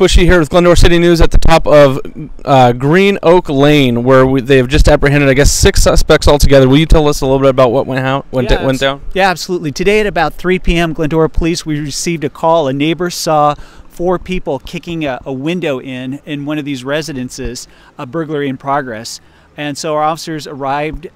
Bushy here with Glendora City News at the top of Green Oak Lane, where they have just apprehended, I guess, 6 suspects altogether. Will you tell us a little bit about what went down? Yeah, absolutely. Today at about 3 p.m., Glendora Police, we received a call. A neighbor saw 4 people kicking a window in one of these residences, a burglary in progress. And so our officers arrived,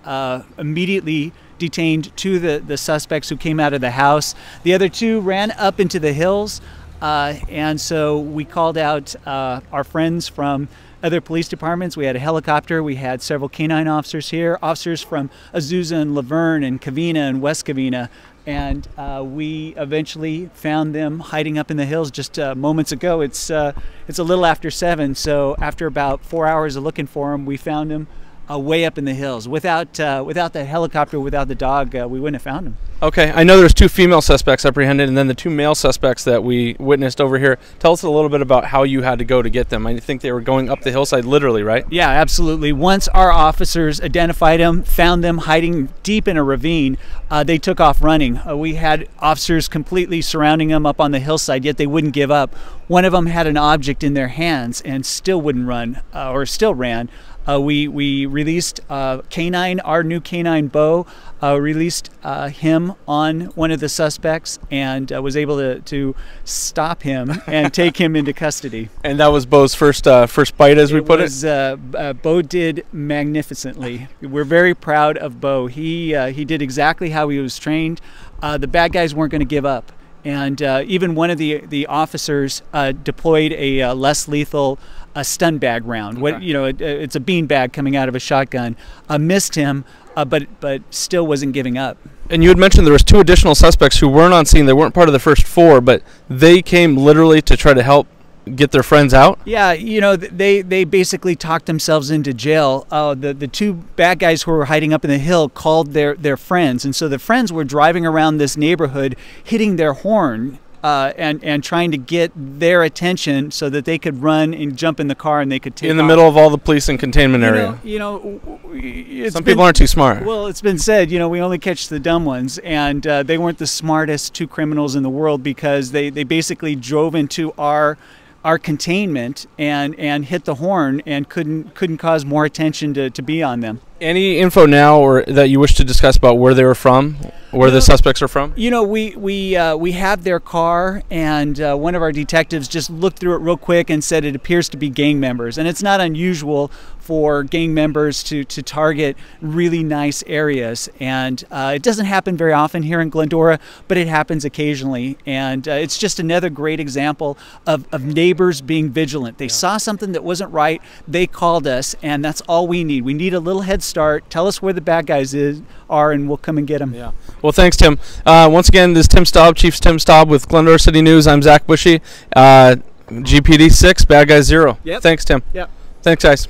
immediately detained 2 of the suspects who came out of the house. The other 2 ran up into the hills. And so we called out our friends from other police departments. We had a helicopter. We had several canine officers here, officers from Azusa and Laverne and Covina and West Covina. And we eventually found them hiding up in the hills just moments ago. It's a little after 7, so after about 4 hours of looking for them, we found them way up in the hills. Without the helicopter, without the dog, we wouldn't have found them. Okay, I know there's 2 female suspects apprehended, and then the 2 male suspects that we witnessed over here. Tell us a little bit about how you had to go to get them. I think they were going up the hillside, literally, right? Yeah, absolutely. Once our officers identified them, found them hiding deep in a ravine, they took off running. We had officers completely surrounding them up on the hillside, yet they wouldn't give up. One of them had an object in their hands and still wouldn't run, or still ran. We released canine, our new canine Bo, released him on one of the suspects and was able to stop him and take him into custody. And that was Bo's first bite, as we put it? Bo did magnificently. We're very proud of Bo. He did exactly how he was trained. The bad guys weren't going to give up. And even one of the officers deployed a less lethal stun bag round. Okay. It's a bean bag coming out of a shotgun. Missed him, but still wasn't giving up. And you had mentioned there was 2 additional suspects who weren't on scene. They weren't part of the first 4, but they came literally to try to help get their friends out? Yeah, they basically talked themselves into jail. The 2 bad guys who were hiding up in the hill called their friends, and so the friends were driving around this neighborhood hitting their horn and trying to get their attention so that they could run and jump in the car and they could take in the off. Middle of all the police and containment area. Some people aren't too smart. Well, it's been said, we only catch the dumb ones, and they weren't the smartest 2 criminals in the world, because they basically drove into our containment and hit the horn and couldn't cause more attention to be on them. Any info now or that you wish to discuss about where they were from, where the suspects are from? We have their car, and one of our detectives just looked through it real quick and said it appears to be gang members. And it's not unusual for gang members to target really nice areas. And it doesn't happen very often here in Glendora, but it happens occasionally. And it's just another great example of neighbors being vigilant. They saw something that wasn't right, they called us, and that's all we need. We need a little head start. Tell us where the bad guys are, and we'll come and get them. Yeah. Well, thanks, Tim. Once again, this is Tim Staab, Chief Tim Staab with Glendora City News. I'm Zach Bushy. GPD 6, bad guys 0. Yep. Thanks, Tim. Yep. Thanks, guys.